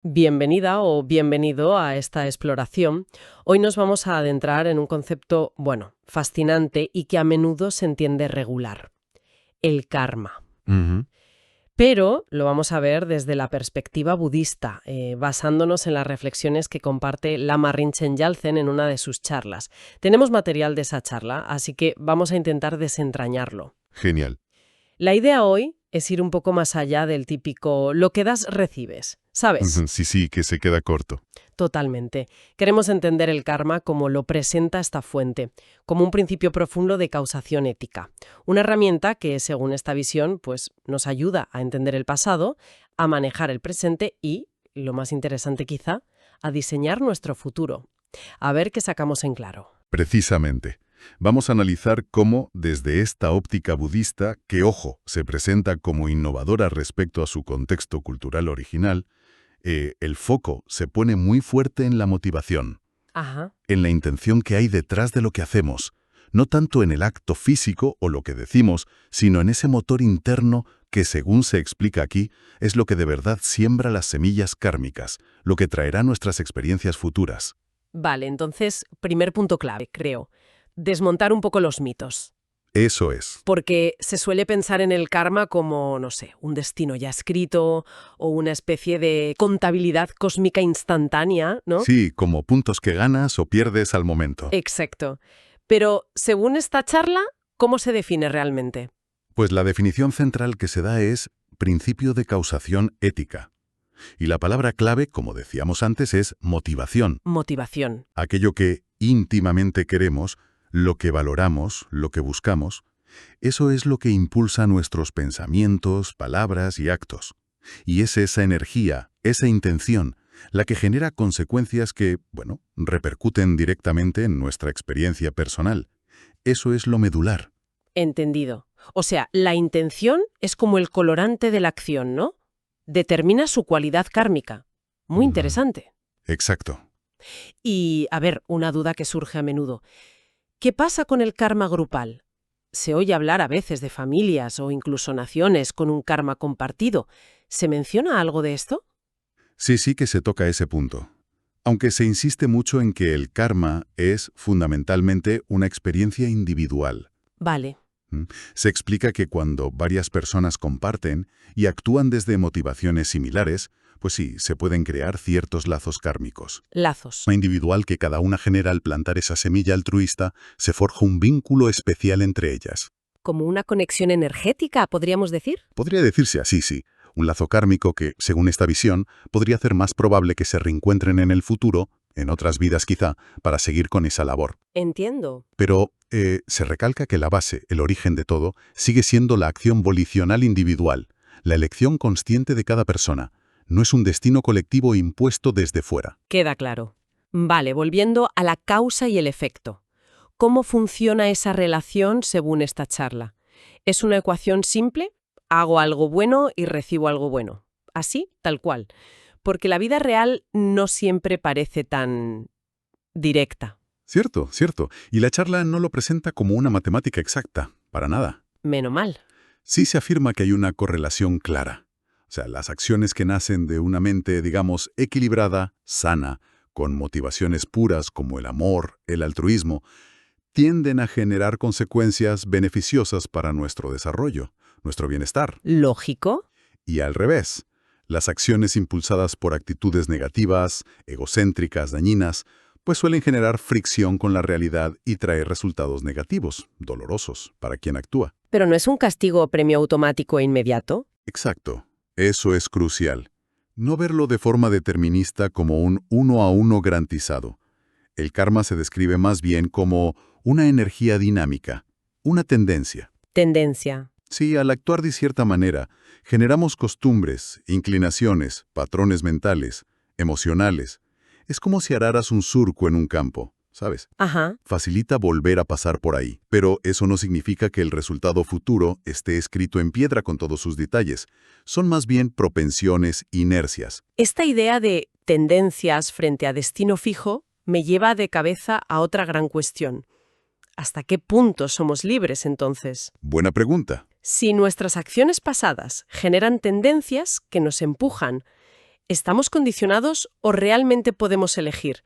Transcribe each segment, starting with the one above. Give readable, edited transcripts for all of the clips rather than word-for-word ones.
Bienvenida o bienvenido a esta exploración. Hoy nos vamos a adentrar en un concepto, bueno, fascinante y que a menudo se entiende regular: el karma. Ujú. Pero lo vamos a ver desde la perspectiva budista, basándonos en las reflexiones que comparte Lama Rinchen Yalzen en una de sus charlas. Tenemos material de esa charla, así que vamos a intentar desentrañarlo. Genial. La idea hoy es ir un poco más allá del típico lo que das, recibes. ¿Sabes? Ujú, sí, que se queda corto. Totalmente. Queremos entender el karma como lo presenta esta fuente, como un principio profundo de causación ética. Una herramienta que, según esta visión, pues nos ayuda a entender el pasado, a manejar el presente y, lo más interesante quizá, a diseñar nuestro futuro. A ver qué sacamos en claro. Precisamente. Vamos a analizar cómo, desde esta óptica budista, que, ojo, se presenta como innovadora respecto a su contexto cultural original, el foco se pone muy fuerte en la motivación, Ajá. en la intención que hay detrás de lo que hacemos, no tanto en el acto físico o lo que decimos, sino en ese motor interno que, según se explica aquí, es lo que de verdad siembra las semillas kármicas, lo que traerá nuestras experiencias futuras. Vale, entonces, primer punto clave, creo. Desmontar un poco los mitos. Eso es. Porque se suele pensar en el karma como, no sé, un destino ya escrito o una especie de contabilidad cósmica instantánea, ¿no? Sí, como puntos que ganas o pierdes al momento. Exacto. Pero, según esta charla, ¿cómo se define realmente? Pues la definición central que se da es principio de causación ética. Y la palabra clave, como decíamos antes, es motivación. Motivación. Aquello que íntimamente queremos, lo que valoramos, lo que buscamos, eso es lo que impulsa nuestros pensamientos, palabras y actos. Y es esa energía, esa intención, la que genera consecuencias que, bueno, repercuten directamente en nuestra experiencia personal. Eso es lo medular. Entendido. O sea, la intención es como el colorante de la acción, ¿no? Determina su cualidad kármica. Muy Ujú. interesante. Exacto. Y, a ver, una duda que surge a menudo. ¿Qué pasa con el karma grupal? Se oye hablar a veces de familias o incluso naciones con un karma compartido. ¿Se menciona algo de esto? Sí que se toca ese punto. Aunque se insiste mucho en que el karma es fundamentalmente una experiencia individual. Vale, ¿Mm? Se explica que cuando varias personas comparten y actúan desde motivaciones similares, pues sí, se pueden crear ciertos lazos kármicos. lazos. La individual que cada una genera al plantar esa semilla altruista, se forja un vínculo especial entre ellas. Como una conexión energética, podríamos decir. Podría decirse así, sí. Un lazo kármico que, según esta visión, podría hacer más probable que se reencuentren en el futuro, en otras vidas quizá, para seguir con esa labor. Entiendo. Pero se recalca que la base, el origen de todo, sigue siendo la acción volicional individual, la elección consciente de cada persona. No es un destino colectivo impuesto desde fuera. Queda claro. Vale, volviendo a la causa y el efecto. ¿Cómo funciona esa relación según esta charla? ¿Es una ecuación simple? Hago algo bueno y recibo algo bueno. Así, tal cual. Porque la vida real no siempre parece tan directa. Cierto. Y la charla no lo presenta como una matemática exacta, para nada. Menos mal. Sí se afirma que hay una correlación clara. O sea, las acciones que nacen de una mente, digamos, equilibrada, sana, con motivaciones puras como el amor, el altruismo, tienden a generar consecuencias beneficiosas para nuestro desarrollo, nuestro bienestar. ¿Lógico? Y al revés, las acciones impulsadas por actitudes negativas, egocéntricas, dañinas, pues suelen generar fricción con la realidad y traer resultados negativos, dolorosos, para quien actúa. Pero no es un castigo o premio automático e inmediato. Exacto. Eso es crucial. No verlo de forma determinista como un uno a uno garantizado. El karma se describe más bien como una energía dinámica, una tendencia. Tendencia. Si al actuar de cierta manera, generamos costumbres, inclinaciones, patrones mentales, emocionales, es como si araras un surco en un campo, ¿sabes? Ajá. Facilita volver a pasar por ahí, pero eso no significa que el resultado futuro esté escrito en piedra con todos sus detalles. Son más bien propensiones, inercias. Esta idea de tendencias frente a destino fijo me lleva de cabeza a otra gran cuestión. ¿Hasta qué punto somos libres entonces? Buena pregunta. Si nuestras acciones pasadas generan tendencias que nos empujan, ¿Estamos condicionados o realmente podemos elegir?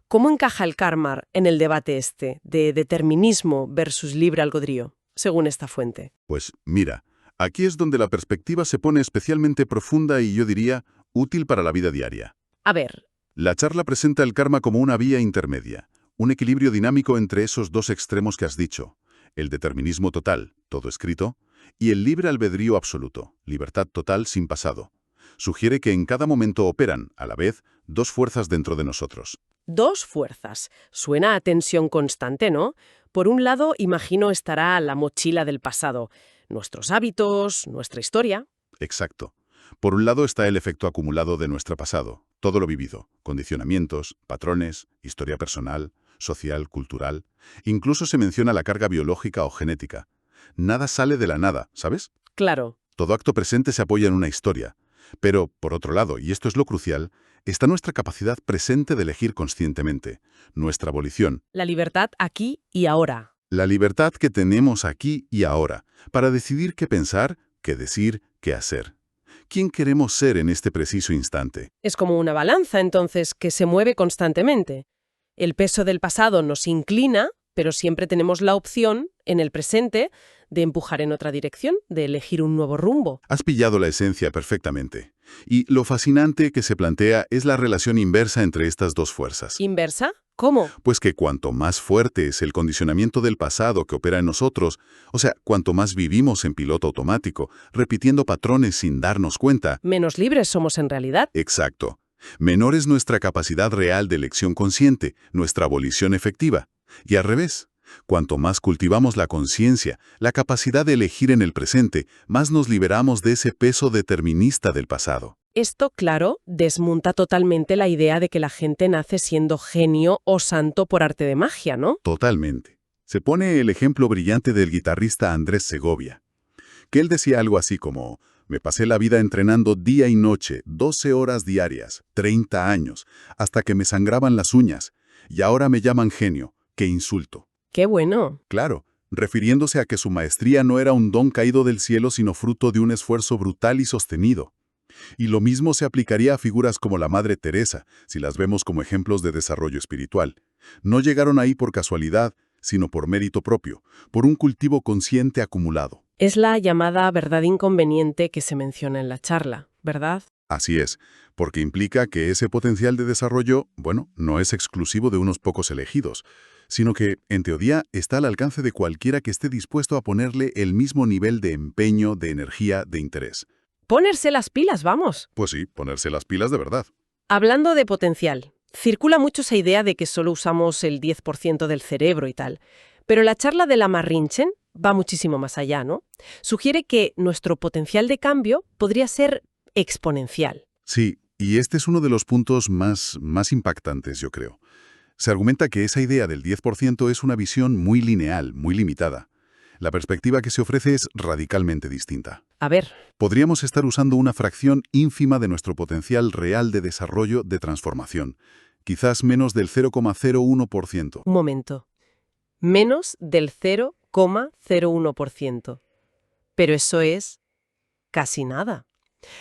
¿Cómo encaja el karma en el debate de determinismo versus libre albedrío, según esta fuente? Pues mira, aquí es donde la perspectiva se pone especialmente profunda y yo diría útil para la vida diaria. A ver, La charla presenta el karma como una vía intermedia, un equilibrio dinámico entre esos dos extremos que has dicho, el determinismo total, todo escrito, y el libre albedrío absoluto, libertad total sin pasado. Sugiere que en cada momento operan, a la vez, dos fuerzas dentro de nosotros. dos fuerzas. Suena a tensión constante, ¿no? Por un lado, imagino estará la mochila del pasado, nuestros hábitos, nuestra historia. Exacto. Por un lado está el efecto acumulado de nuestro pasado, todo lo vivido, condicionamientos, patrones, historia personal, social, cultural. Incluso se menciona la carga biológica o genética. Nada sale de la nada, ¿sabes? Claro, Todo acto presente se apoya en una historia. Pero, por otro lado, y esto es lo crucial, está nuestra capacidad presente de elegir conscientemente, nuestra volición, la libertad aquí y ahora. la libertad que tenemos aquí y ahora, para decidir qué pensar, qué decir, qué hacer. ¿Quién queremos ser en este preciso instante? Es como una balanza, entonces, que se mueve constantemente. El peso del pasado nos inclina, pero siempre tenemos la opción, en el presente, de empujar en otra dirección, de elegir un nuevo rumbo. Has pillado la esencia perfectamente. Y lo fascinante que se plantea es la relación inversa entre estas dos fuerzas. ¿Inversa? ¿Cómo? Pues que cuanto más fuerte es el condicionamiento del pasado que opera en nosotros, o sea, cuanto más vivimos en piloto automático, repitiendo patrones sin darnos cuenta, Menos libres somos en realidad. exacto, menor es nuestra capacidad real de elección consciente, nuestra volición efectiva. Y al revés, cuanto más cultivamos la conciencia, la capacidad de elegir en el presente, más nos liberamos de ese peso determinista del pasado. Esto, claro, desmonta totalmente la idea de que la gente nace siendo genio o santo por arte de magia, ¿no? Totalmente. Se pone el ejemplo brillante del guitarrista Andrés Segovia, que él decía algo así como: me pasé la vida entrenando día y noche, 12 horas diarias, 30 años, hasta que me sangraban las uñas, y ahora me llaman genio. ¡Qué insulto! ¡Qué bueno! Claro, refiriéndose a que su maestría no era un don caído del cielo, sino fruto de un esfuerzo brutal y sostenido. Y lo mismo se aplicaría a figuras como la Madre Teresa, si las vemos como ejemplos de desarrollo espiritual. No llegaron ahí por casualidad, sino por mérito propio, por un cultivo consciente acumulado. Es la llamada verdad inconveniente que se menciona en la charla, ¿verdad? Así es, porque implica que ese potencial de desarrollo, bueno, no es exclusivo de unos pocos elegidos, sino que, en teoría, está al alcance de cualquiera que esté dispuesto a ponerle el mismo nivel de empeño, de energía, de interés. Ponerse las pilas, vamos. Pues sí, ponerse las pilas de verdad. Hablando de potencial, circula mucho esa idea de que solo usamos el 10% del cerebro y tal. Pero la charla de la Marrinchen va muchísimo más allá, ¿no? Sugiere que nuestro potencial de cambio podría ser exponencial. Sí, y este es uno de los puntos más impactantes, yo creo. Se argumenta que esa idea del 10% es una visión muy lineal, muy limitada. La perspectiva que se ofrece es radicalmente distinta. A ver, Podríamos estar usando una fracción ínfima de nuestro potencial real de desarrollo, de transformación, quizás menos del 0,01%. un momento. Menos del 0,01%. Pero eso es casi nada.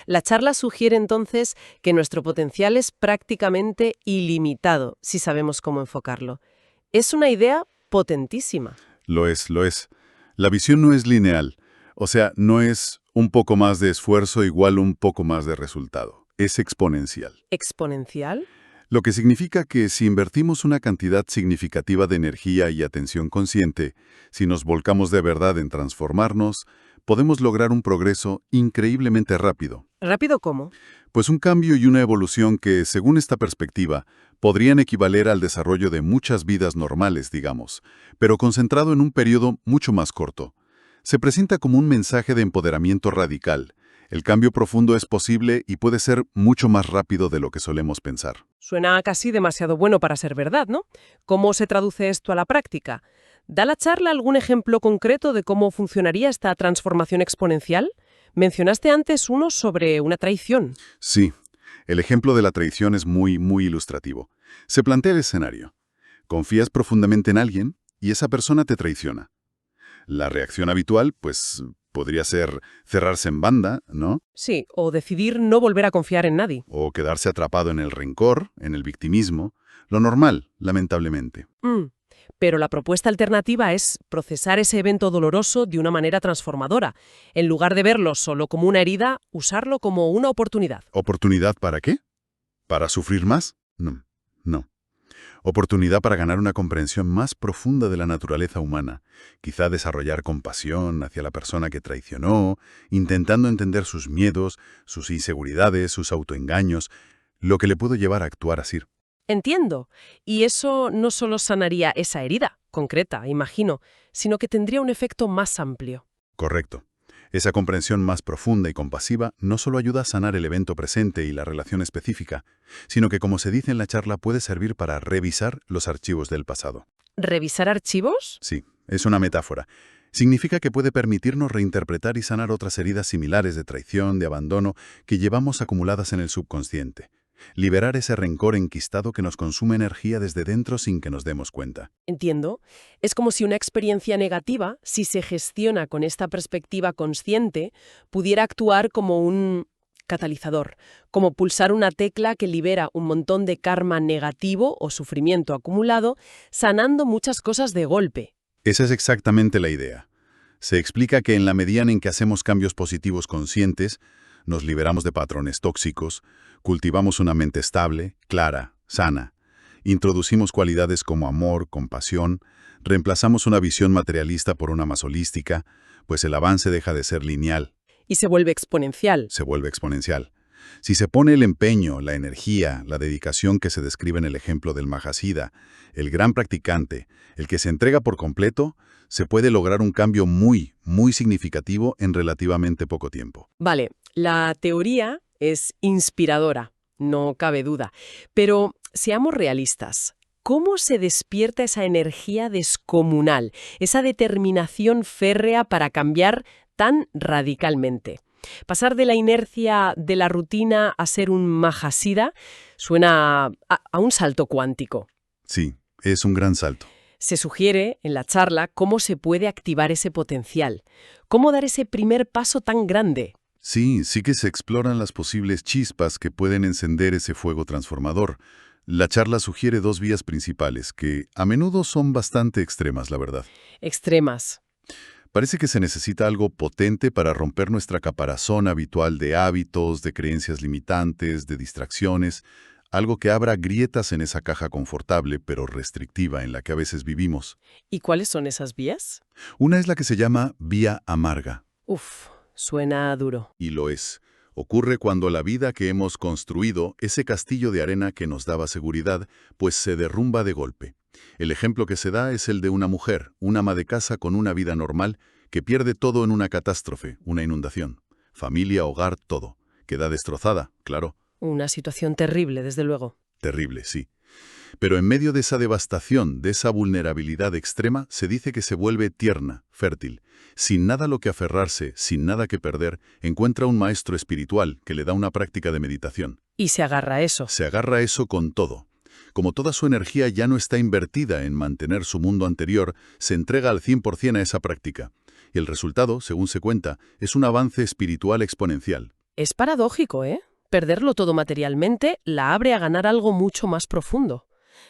La charla sugiere entonces que nuestro potencial es prácticamente ilimitado, si sabemos cómo enfocarlo. Es una idea potentísima. Lo es, lo es. La visión no es lineal, o sea, no es un poco más de esfuerzo igual un poco más de resultado. Es exponencial. ¿Exponencial? Lo que significa que si invertimos una cantidad significativa de energía y atención consciente, si nos volcamos de verdad en transformarnos, podemos lograr un progreso increíblemente rápido. ¿Rápido cómo? Pues un cambio y una evolución que, según esta perspectiva, podrían equivaler al desarrollo de muchas vidas normales, digamos, pero concentrado en un periodo mucho más corto. Se presenta como un mensaje de empoderamiento radical. El cambio profundo es posible y puede ser mucho más rápido de lo que solemos pensar. Suena casi demasiado bueno para ser verdad, ¿no? ¿Cómo se traduce esto a la práctica? ¿Da la charla algún ejemplo concreto de cómo funcionaría esta transformación exponencial? Mencionaste antes uno sobre una traición. Sí, el ejemplo de la traición es muy ilustrativo. Se plantea el escenario. Confías profundamente en alguien y esa persona te traiciona. La reacción habitual, pues, Podría ser cerrarse en banda, ¿no? Sí, o decidir no volver a confiar en nadie. O quedarse atrapado en el rencor, en el victimismo. Lo normal, lamentablemente. Pero la propuesta alternativa es procesar ese evento doloroso de una manera transformadora. En lugar de verlo solo como una herida, usarlo como una oportunidad. ¿Oportunidad para qué? ¿Para sufrir más? No, no. Oportunidad para ganar una comprensión más profunda de la naturaleza humana, quizá desarrollar compasión hacia la persona que traicionó, intentando entender sus miedos, sus inseguridades, sus autoengaños, lo que le pudo llevar a actuar así. Entiendo. Y eso no solo sanaría esa herida concreta, imagino, sino que tendría un efecto más amplio. Correcto. Esa comprensión más profunda y compasiva no solo ayuda a sanar el evento presente y la relación específica, sino que, como se dice en la charla, puede servir para revisar los archivos del pasado. ¿Revisar archivos? Sí, es una metáfora. Significa que puede permitirnos reinterpretar y sanar otras heridas similares de traición, de abandono, que llevamos acumuladas en el subconsciente. Liberar ese rencor enquistado que nos consume energía desde dentro sin que nos demos cuenta. Entiendo. Es como si una experiencia negativa, si se gestiona con esta perspectiva consciente, pudiera actuar como un catalizador, como pulsar una tecla que libera un montón de karma negativo o sufrimiento acumulado, sanando muchas cosas de golpe. Esa es exactamente la idea. Se explica que en la medida en que hacemos cambios positivos conscientes, nos liberamos de patrones tóxicos, cultivamos una mente estable, clara, sana, introducimos cualidades como amor, compasión, reemplazamos una visión materialista por una más holística, pues el avance deja de ser lineal. Y se vuelve exponencial. Se vuelve exponencial. Si se pone el empeño, la energía, la dedicación que se describe en el ejemplo del Mahasiddha, el gran practicante, el que se entrega por completo, se puede lograr un cambio muy, muy significativo en relativamente poco tiempo. Vale, la teoría es inspiradora, no cabe duda. Pero seamos realistas. ¿Cómo se despierta esa energía descomunal, esa determinación férrea para cambiar tan radicalmente? Pasar de la inercia de la rutina a ser un Mahasiddha suena a un salto cuántico. Sí, es un gran salto. Se sugiere en la charla cómo se puede activar ese potencial, cómo dar ese primer paso tan grande. Sí que se exploran las posibles chispas que pueden encender ese fuego transformador. La charla sugiere dos vías principales, que a menudo son bastante extremas, la verdad. Extremas. Parece que se necesita algo potente para romper nuestra caparazón habitual de hábitos, de creencias limitantes, de distracciones, algo que abra grietas en esa caja confortable pero restrictiva en la que a veces vivimos. ¿Y cuáles son esas vías? Una es la que se llama vía amarga. Uf, suena duro. Y lo es. Ocurre cuando la vida que hemos construido, ese castillo de arena que nos daba seguridad, pues se derrumba de golpe. El ejemplo que se da es el de una mujer, una ama de casa con una vida normal, que pierde todo en una catástrofe, una inundación. Familia, hogar, todo. Queda destrozada, claro. Una situación terrible, desde luego. Terrible, sí. Pero en medio de esa devastación, de esa vulnerabilidad extrema, se dice que se vuelve tierna, fértil. Sin nada a lo que aferrarse, sin nada que perder, encuentra un maestro espiritual que le da una práctica de meditación. Y se agarra a eso. Se agarra a eso con todo. Como toda su energía ya no está invertida en mantener su mundo anterior, se entrega al 100% a esa práctica. Y el resultado, según se cuenta, es un avance espiritual exponencial. Es paradójico, ¿eh? Perderlo todo materialmente la abre a ganar algo mucho más profundo.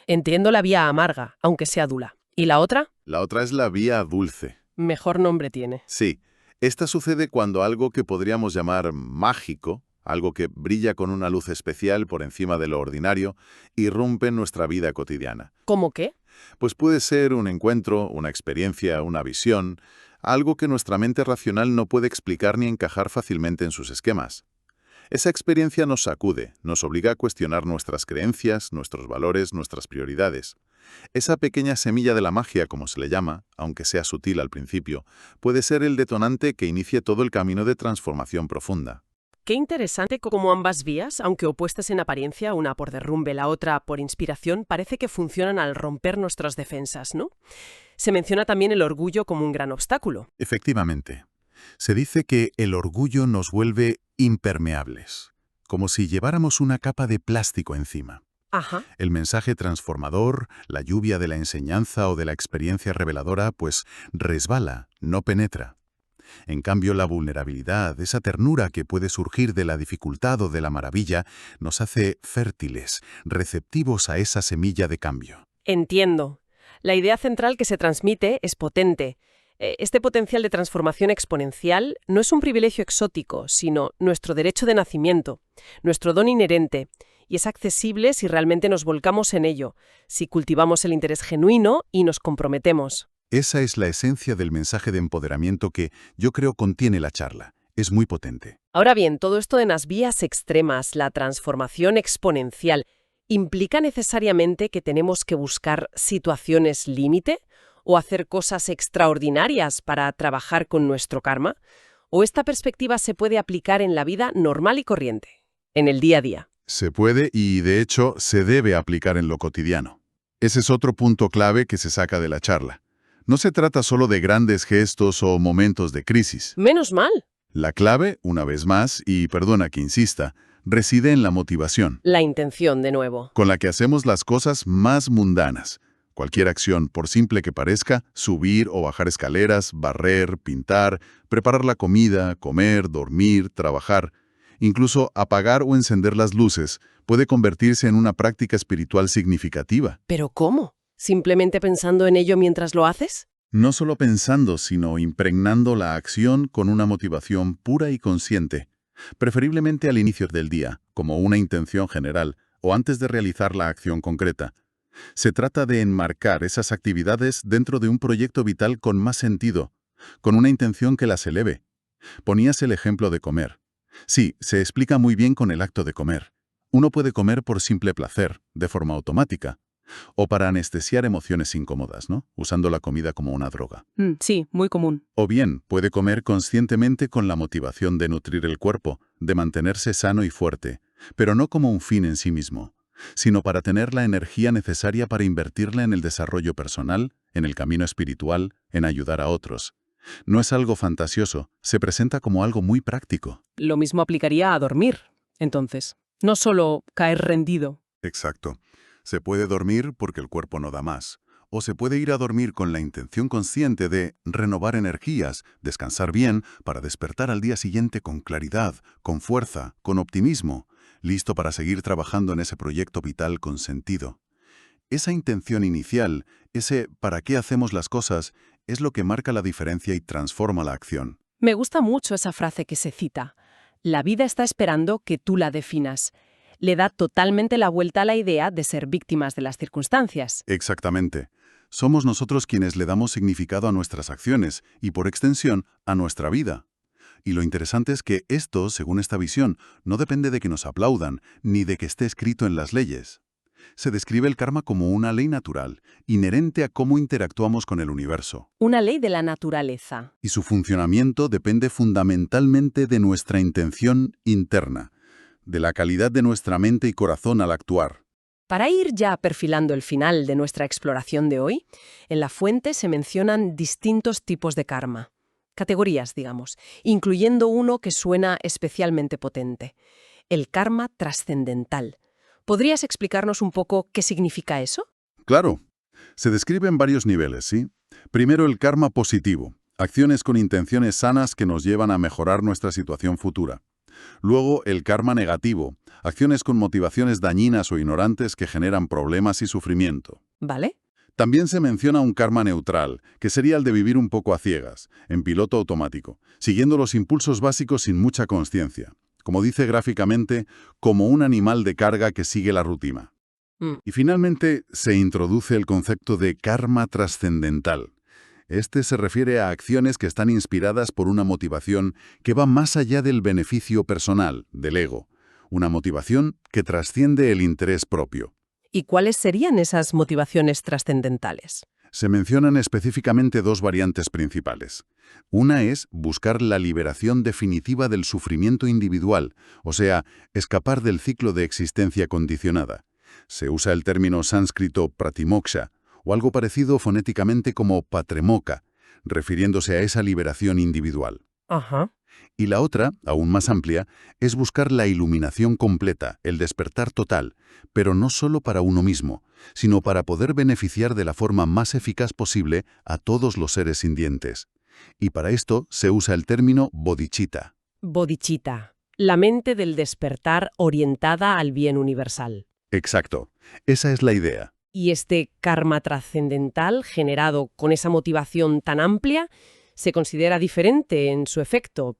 Entiendo la vía amarga, aunque sea dula. ¿Y la otra? La otra es la vía dulce. Mejor nombre tiene. Sí, esta sucede cuando algo que podríamos llamar mágico, algo que brilla con una luz especial por encima de lo ordinario, irrumpe en nuestra vida cotidiana. ¿Cómo qué? Pues puede ser un encuentro, una experiencia, una visión, algo que nuestra mente racional no puede explicar ni encajar fácilmente en sus esquemas. Esa experiencia nos sacude, nos obliga a cuestionar nuestras creencias, nuestros valores, nuestras prioridades. Esa pequeña semilla de la magia, como se le llama, aunque sea sutil al principio, puede ser el detonante que inicie todo el camino de transformación profunda. Qué interesante cómo ambas vías, aunque opuestas en apariencia, una por derrumbe, la otra por inspiración, parece que funcionan al romper nuestras defensas, ¿no? Se menciona también el orgullo como un gran obstáculo. Efectivamente. Se dice que el orgullo nos vuelve impermeables, como si lleváramos una capa de plástico encima. Ajá. El mensaje transformador, la lluvia de la enseñanza o de la experiencia reveladora, pues resbala, no penetra. En cambio, la vulnerabilidad, esa ternura que puede surgir de la dificultad o de la maravilla, nos hace fértiles, receptivos a esa semilla de cambio. Entiendo. La idea central que se transmite es potente. Este potencial de transformación exponencial no es un privilegio exótico, sino nuestro derecho de nacimiento, nuestro don inherente, y es accesible si realmente nos volcamos en ello, si cultivamos el interés genuino y nos comprometemos. Esa es la esencia del mensaje de empoderamiento que yo creo contiene la charla. Es muy potente. Ahora bien, todo esto en las vías extremas, la transformación exponencial, ¿implica necesariamente que tenemos que buscar situaciones límite o hacer cosas extraordinarias para trabajar con nuestro karma? ¿O esta perspectiva se puede aplicar en la vida normal y corriente, en el día a día? Se puede y, de hecho, se debe aplicar en lo cotidiano. Ese es otro punto clave que se saca de la charla. No se trata solo de grandes gestos o momentos de crisis. Menos mal. La clave, una vez más, y perdona que insista, reside en la motivación, La intención, de nuevo. con la que hacemos las cosas más mundanas. Cualquier acción, por simple que parezca, subir o bajar escaleras, barrer, pintar, preparar la comida, comer, dormir, trabajar, incluso apagar o encender las luces, puede convertirse en una práctica espiritual significativa. ¿Pero cómo? ¿Simplemente pensando en ello mientras lo haces? No solo pensando, sino impregnando la acción con una motivación pura y consciente, preferiblemente al inicio del día, como una intención general, o antes de realizar la acción concreta. Se trata de enmarcar esas actividades dentro de un proyecto vital con más sentido, con una intención que las eleve. Ponías el ejemplo de comer. Sí, se explica muy bien con el acto de comer. Uno puede comer por simple placer, de forma automática, o para anestesiar emociones incómodas, ¿no? Usando la comida como una droga. Sí, muy común. O bien, puede comer conscientemente con la motivación de nutrir el cuerpo, de mantenerse sano y fuerte, pero no como un fin en sí mismo, sino para tener la energía necesaria para invertirla en el desarrollo personal, en el camino espiritual, en ayudar a otros. No es algo fantasioso, se presenta como algo muy práctico. Lo mismo aplicaría a dormir, entonces. No solo caer rendido. Exacto. Se puede dormir porque el cuerpo no da más. O se puede ir a dormir con la intención consciente de renovar energías, descansar bien, para despertar al día siguiente con claridad, con fuerza, con optimismo, listo para seguir trabajando en ese proyecto vital con sentido. Esa intención inicial, ese ¿para qué hacemos las cosas?, es lo que marca la diferencia y transforma la acción. Me gusta mucho esa frase que se cita. La vida está esperando que tú la definas. Le da totalmente la vuelta a la idea de ser víctimas de las circunstancias. Exactamente. Somos nosotros quienes le damos significado a nuestras acciones y, por extensión, a nuestra vida. Y lo interesante es que esto, según esta visión, no depende de que nos aplaudan, ni de que esté escrito en las leyes. Se describe el karma como una ley natural, inherente a cómo interactuamos con el universo. Una ley de la naturaleza. Y su funcionamiento depende fundamentalmente de nuestra intención interna, de la calidad de nuestra mente y corazón al actuar. Para ir ya perfilando el final de nuestra exploración de hoy, en la fuente se mencionan distintos tipos de karma. Categorías, digamos, incluyendo uno que suena especialmente potente. El karma trascendental. ¿Podrías explicarnos un poco qué significa eso? Claro. Se describe en varios niveles, ¿sí? Primero, el karma positivo. Acciones con intenciones sanas que nos llevan a mejorar nuestra situación futura. Luego, el karma negativo. Acciones con motivaciones dañinas o ignorantes que generan problemas y sufrimiento. ¿Vale? También se menciona un karma neutral, que sería el de vivir un poco a ciegas, en piloto automático, siguiendo los impulsos básicos sin mucha consciencia. Como dice gráficamente, como un animal de carga que sigue la rutina. Y finalmente se introduce el concepto de karma trascendental. Este se refiere a acciones que están inspiradas por una motivación que va más allá del beneficio personal, del ego. Una motivación que trasciende el interés propio. ¿Y cuáles serían esas motivaciones trascendentales? Se mencionan específicamente dos variantes principales. Una es buscar la liberación definitiva del sufrimiento individual, o sea, escapar del ciclo de existencia condicionada. Se usa el término sánscrito pratimoksha, o algo parecido fonéticamente como patremoka, refiriéndose a esa liberación individual. Ajá. Y la otra, aún más amplia, es buscar la iluminación completa, el despertar total, pero no solo para uno mismo, sino para poder beneficiar de la forma más eficaz posible a todos los seres sintientes. Y para esto se usa el término bodhicitta. Bodhicitta, la mente del despertar orientada al bien universal. Exacto. Esa es la idea. Y este karma trascendental, generado con esa motivación tan amplia, se considera diferente en su efecto,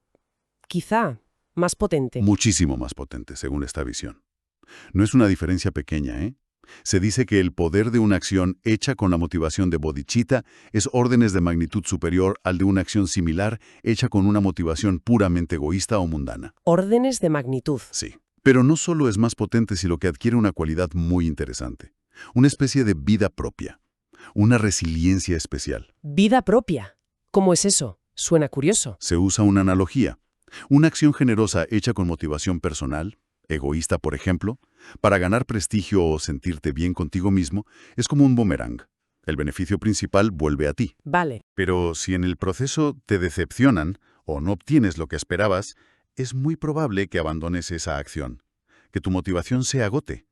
quizá más potente. Muchísimo más potente, según esta visión. No es una diferencia pequeña, ¿eh? Se dice que el poder de una acción hecha con la motivación de bodhicitta es órdenes de magnitud superior al de una acción similar hecha con una motivación puramente egoísta o mundana. Órdenes de magnitud. Sí. Pero no solo es más potente, sino que adquiere una cualidad muy interesante. Una especie de vida propia. Una resiliencia especial. Vida propia. ¿Cómo es eso? Suena curioso. Se usa una analogía. Una acción generosa hecha con motivación personal, egoísta por ejemplo, para ganar prestigio o sentirte bien contigo mismo, es como un boomerang. El beneficio principal vuelve a ti. Vale. Pero si en el proceso te decepcionan o no obtienes lo que esperabas, es muy probable que abandones esa acción, que tu motivación se agote.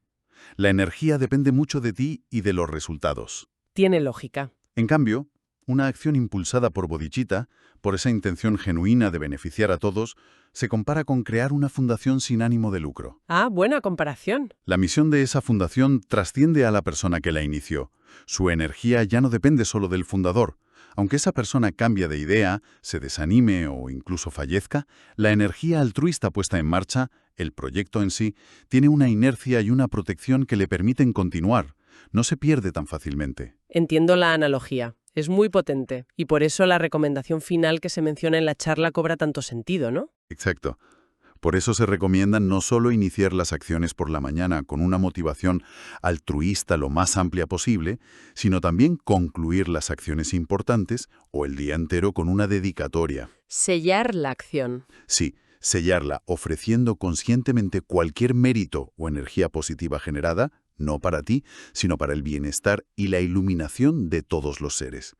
La energía depende mucho de ti y de los resultados. Tiene lógica. En cambio, una acción impulsada por bodhicitta, por esa intención genuina de beneficiar a todos, se compara con crear una fundación sin ánimo de lucro. Ah, buena comparación. La misión de esa fundación trasciende a la persona que la inició. Su energía ya no depende solo del fundador. Aunque esa persona cambie de idea, se desanime o incluso fallezca, la energía altruista puesta en marcha, el proyecto en sí, tiene una inercia y una protección que le permiten continuar. No se pierde tan fácilmente. Entiendo la analogía. Es muy potente. Y por eso la recomendación final que se menciona en la charla cobra tanto sentido, ¿no? Exacto. Por eso se recomienda no solo iniciar las acciones por la mañana con una motivación altruista lo más amplia posible, sino también concluir las acciones importantes o el día entero con una dedicatoria. Sellar la acción. Sí, sellarla ofreciendo conscientemente cualquier mérito o energía positiva generada, no para ti, sino para el bienestar y la iluminación de todos los seres.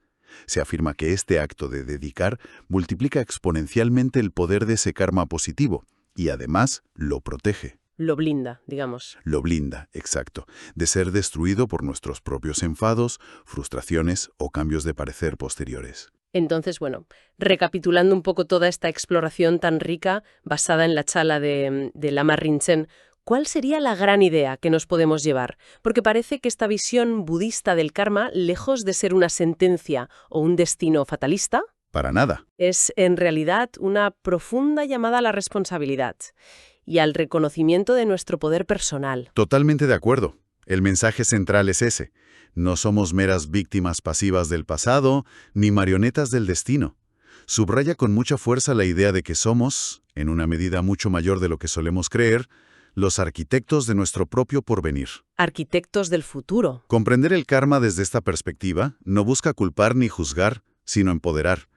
Se afirma que este acto de dedicar multiplica exponencialmente el poder de ese karma positivo y además lo protege. Lo blinda, digamos. Lo blinda, exacto, de ser destruido por nuestros propios enfados, frustraciones o cambios de parecer posteriores. Entonces, bueno, recapitulando un poco toda esta exploración tan rica basada en la chala de Lama Rinchen, ¿cuál sería la gran idea que nos podemos llevar? Porque parece que esta visión budista del karma, lejos de ser una sentencia o un destino fatalista, Para nada. es en realidad una profunda llamada a la responsabilidad y al reconocimiento de nuestro poder personal. Totalmente de acuerdo. El mensaje central es ese. No somos meras víctimas pasivas del pasado, ni marionetas del destino. Subraya con mucha fuerza la idea de que somos, en una medida mucho mayor de lo que solemos creer, los arquitectos de nuestro propio porvenir. Arquitectos del futuro. Comprender el karma desde esta perspectiva no busca culpar ni juzgar, sino empoderar.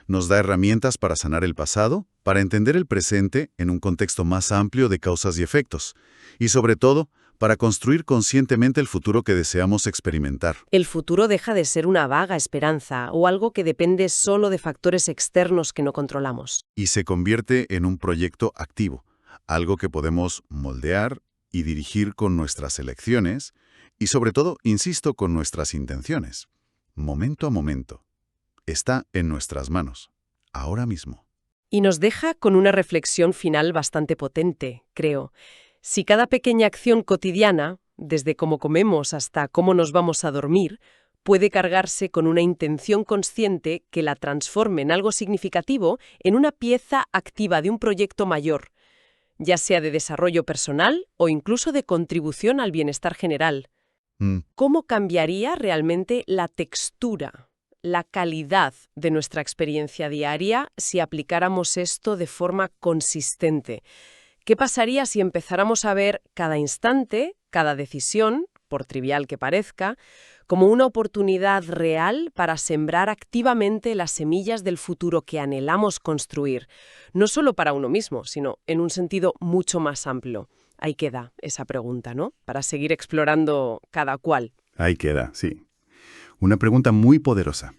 Nos da herramientas para sanar el pasado, para entender el presente en un contexto más amplio de causas y efectos, y sobre todo, para construir conscientemente el futuro que deseamos experimentar. El futuro deja de ser una vaga esperanza o algo que depende solo de factores externos que no controlamos. Y se convierte en un proyecto activo, algo que podemos moldear y dirigir con nuestras elecciones y sobre todo, insisto, con nuestras intenciones. Momento a momento. Está en nuestras manos, ahora mismo. Y nos deja con una reflexión final bastante potente, creo. Si cada pequeña acción cotidiana, desde cómo comemos hasta cómo nos vamos a dormir, puede cargarse con una intención consciente que la transforme en algo significativo, en una pieza activa de un proyecto mayor, ya sea de desarrollo personal o incluso de contribución al bienestar general. ¿Cómo cambiaría realmente la textura, la calidad de nuestra experiencia diaria si aplicáramos esto de forma consistente? ¿Qué pasaría si empezáramos a ver cada instante, cada decisión, por trivial que parezca, como una oportunidad real para sembrar activamente las semillas del futuro que anhelamos construir, no solo para uno mismo, sino en un sentido mucho más amplio? Ahí queda esa pregunta, ¿no? Para seguir explorando cada cual. Ahí queda, sí. Una pregunta muy poderosa.